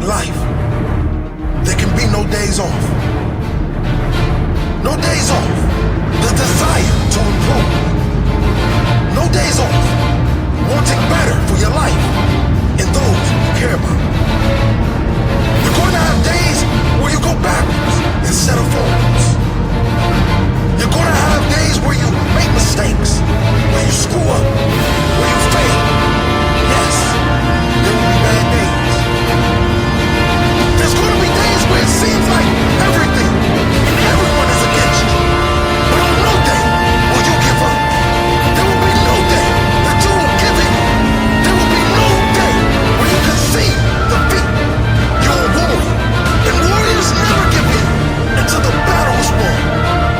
with life, there can be no days off. No days off. The desire to improve. No days off. Wanting better for your life and those you care about. You're going to have days where you go backwards instead of forwards. You're going to have days where you make mistakes, where you screw up, where you fail. Yes, there will be bad days. There's going to be days where it seems like everything and everyone is against you. But on no day will you give up. There will be no day that you will give in. There will be no day where you can see defeat. You're a warrior, and warriors never give in until the battle is won.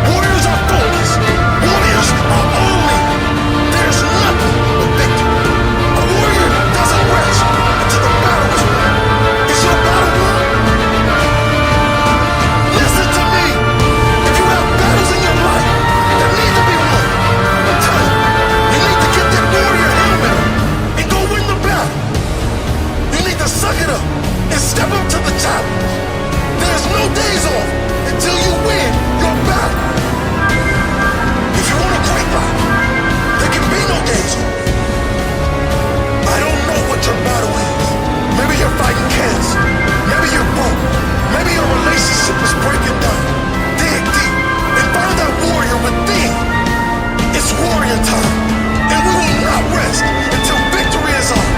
Warriors are focused. Warriors are all in. There's nothing but victory. A warrior doesn't rest until the battle is won. Is your battle won? Listen to me. If you have battles in your life that need to be won, I'm telling you, you need to get that warrior helmet on and go win the battle. You need to suck it up and step up to the challenge. There's no days off until you win your battle. If you want a great life, there can be no days off. I don't know what your battle is. Maybe you're fighting cancer. Maybe you're broke. Maybe your relationship is breaking down. Dig deep and find that warrior within. It's warrior time, and we will not rest until victory is on.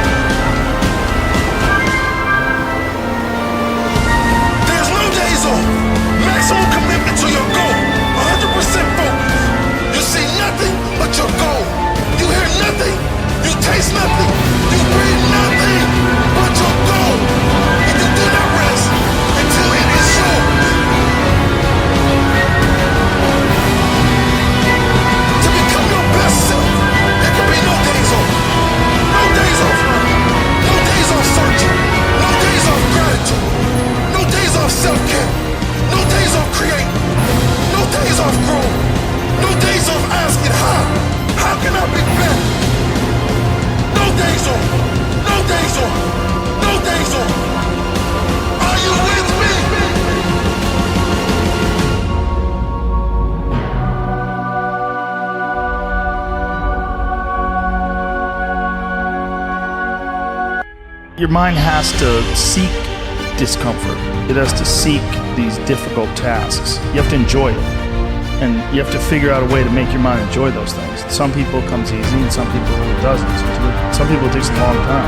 There's no days off. Maximum commitment to your goal. 100% focus. You see nothing but your goal. You hear nothing. You taste nothing. You breathe nothing but your goal. And you do not rest until it is yours. To become your best self, there can be no days off. No days off learning. No days off searching. No days off gratitude. No days off self-care. No days off creating. No days off growing. No days off asking how. How can I be better? No days off. No days off. No days off. Are you with me? Your mind has to seek discomfort. It has to seek these difficult tasks. You have to enjoy it. And you have to figure out a way to make your mind enjoy those things. Some people it comes easy and some people it doesn't. Some people it takes a long time.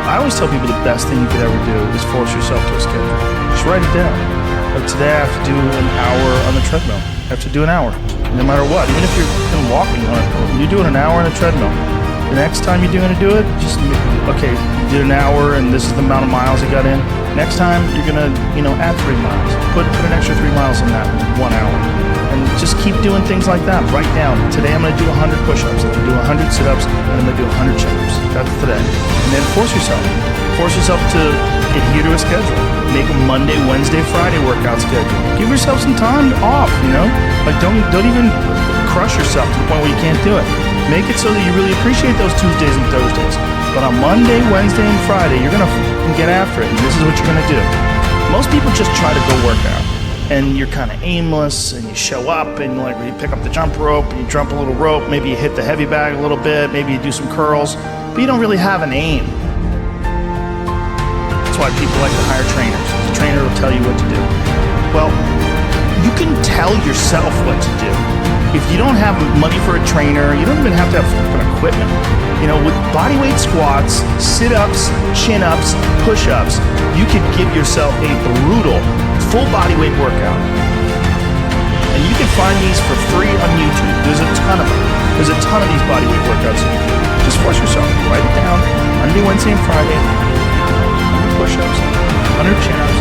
I always tell people the best thing you could ever do is force yourself to a schedule. Just write it down. Like today I have to do an hour on the treadmill. I have to do an hour, no matter what. Even if you're walking on it, you're doing an hour on a treadmill. The next time you're going to do it, just, okay, you did an hour and this is the amount of miles you got in. Next time, you're going to, add 3 miles. Put an extra 3 miles in that 1 hour. And just keep doing things like that. Write down, today I'm going to do 100 push-ups, I'm going to do 100 sit-ups, and I'm going to do 100 chin-ups. That's today. And then force yourself. Force yourself to adhere to a schedule. Make a Monday, Wednesday, Friday workout schedule. Give yourself some time off, Like, don't even crush yourself to the point where you can't do it. Make it so that you really appreciate those Tuesdays and Thursdays. But on Monday, Wednesday, and Friday, you're going to get after it, and this is what you're going to do. Most people just try to go work out, and you're kind of aimless, and you show up, and you pick up the jump rope, and you jump a little rope, maybe you hit the heavy bag a little bit, maybe you do some curls, but you don't really have an aim. That's why people like to hire trainers. The trainer will tell you what to do. Well, you can tell yourself what to do. If you don't have money for a trainer, you don't even have to have fucking equipment. With bodyweight squats, sit-ups, chin-ups, push-ups, you can give yourself a brutal full bodyweight workout. And you can find these for free on YouTube. There's a ton of them. There's a ton of these bodyweight workouts you can do. Just force yourself. Write it down. Monday, Wednesday, and Friday. 100 push-ups, 100 chin-ups,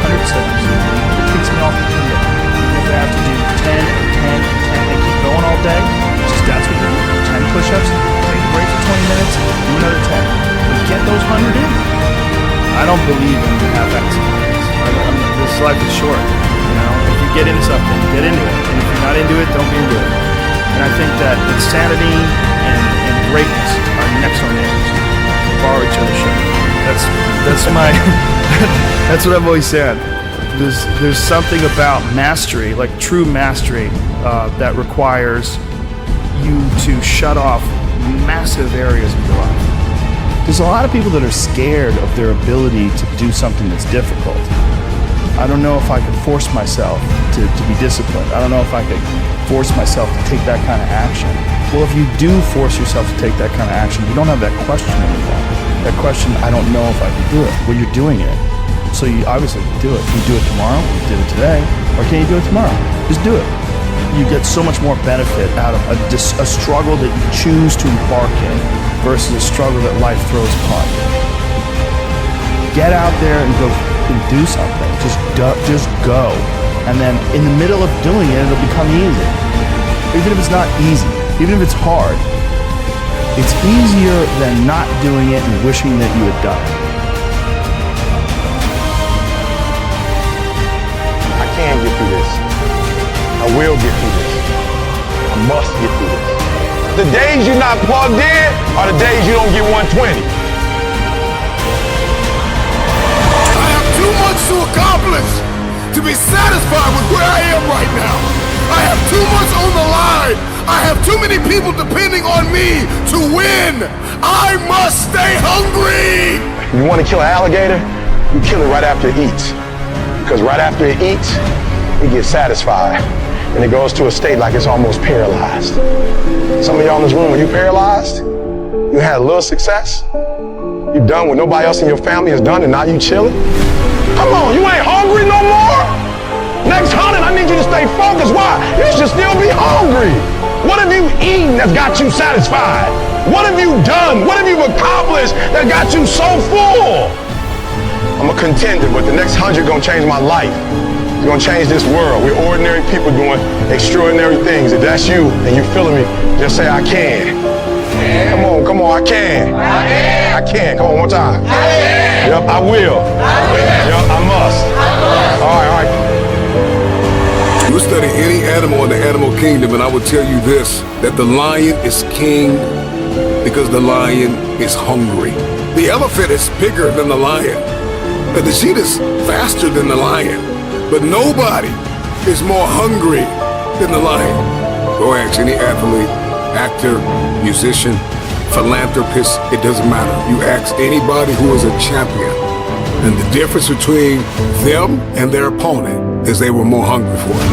100 sit-ups. It takes me off the video. Even if I have to do 10 and 10 and 10 and keep going all day, that's what you do. 10 push-ups, take a break for 20 minutes, do another 10. But get those 100 in. I don't believe in half-assed. This life is short. If you get into something, get into it. And if you're not into it, don't be into it. And I think that insanity and greatness are next door neighbors. Borrow each other's shit. That's That's my. That's what I've always said. There's something about mastery, like true mastery, that requires you to shut off massive areas of your life. There's a lot of people that are scared of their ability to do something that's difficult. I don't know if I could force myself to be disciplined. I don't know if I could force myself to take that kind of action. Well, if you do force yourself to take that kind of action, you don't have that question anymore. That question, I don't know if I can do it. Well, you're doing it. So you obviously can do it. Can you do it tomorrow? You did it today. Or can you do it tomorrow? Just do it. You get so much more benefit out of a struggle that you choose to embark in versus a struggle that life throws upon you. Get out there and go and do something. Just go. And then in the middle of doing it, it'll become easy. Even if it's not easy, even if it's hard, it's easier than not doing it and wishing that you had done it. I can get through this. I will get through this. I must get through this. The days you're not plugged in are the days you don't get 120. I have too much to accomplish to be satisfied with where I am right now. I have too much on the line. I have too many people depending on me to win. I must stay hungry. You want to kill an alligator? You kill it right after it eats. Because right after it eats, it gets satisfied. And it goes to a state like it's almost paralyzed. Some of y'all in this room, are you paralyzed? You had a little success? You done what nobody else in your family has done and now you chilling? Come on, you ain't hungry no more? Next 100, I need you to stay focused. Why? You should still be hungry. What have you eaten that's got you satisfied? What have you done? What have you accomplished that got you so full? I'm a contender, but the next 100 gonna change my life. It's gonna change this world. We're ordinary people doing extraordinary things. If that's you and you're feeling me, just say I can. Come on, I can. I can. Come on, one time. Yep, I will. Yep, I must. All right. You study any animal in the animal kingdom, and I will tell you this, that the lion is king because the lion is hungry. The elephant is bigger than the lion, and the cheetah's faster than the lion, but nobody is more hungry than the lion. Go ask any athlete, actor, musician, philanthropist, it doesn't matter. You ask anybody who is a champion, and the difference between them and their opponent is they were more hungry for it.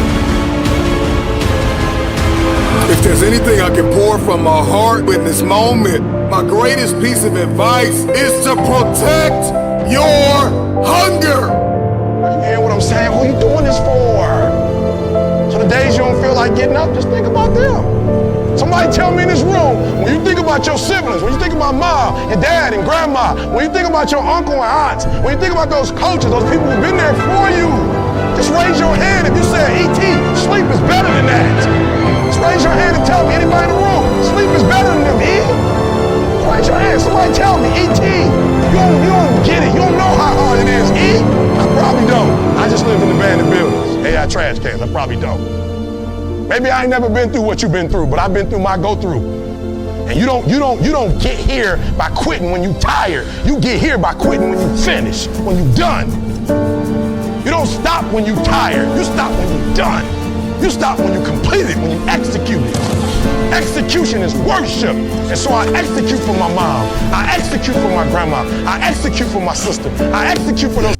If there's anything I can pour from my heart in this moment, my greatest piece of advice is to protect your hunger. You hear what I'm saying? Who you doing this for? So the days you don't feel like getting up, just think about them. Somebody tell me in this room, when you think about your siblings, when you think about mom and dad and grandma, when you think about your uncle and aunts, when you think about those coaches, those people who've been there for you, just raise your hand if you say, E.T., sleep is better than that. Just raise your hand and tell me, anybody in the room, sleep is better than them, E? Just raise your hand, somebody tell me, E.T., you don't get it, you don't know how hard it is, E? I probably don't. I just live in abandoned buildings, AI trash cans, I probably don't. Maybe I ain't never been through what you've been through, but I've been through my go-through. And you don't get here by quitting when you tired. You get here by quitting when you finish, when you done. You don't stop when you tired. You stop when you done. You stop when you complete it, when you execute it. Execution is worship. And so I execute for my mom. I execute for my grandma. I execute for my sister. I execute for those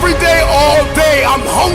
every day, all day. I'm hungry.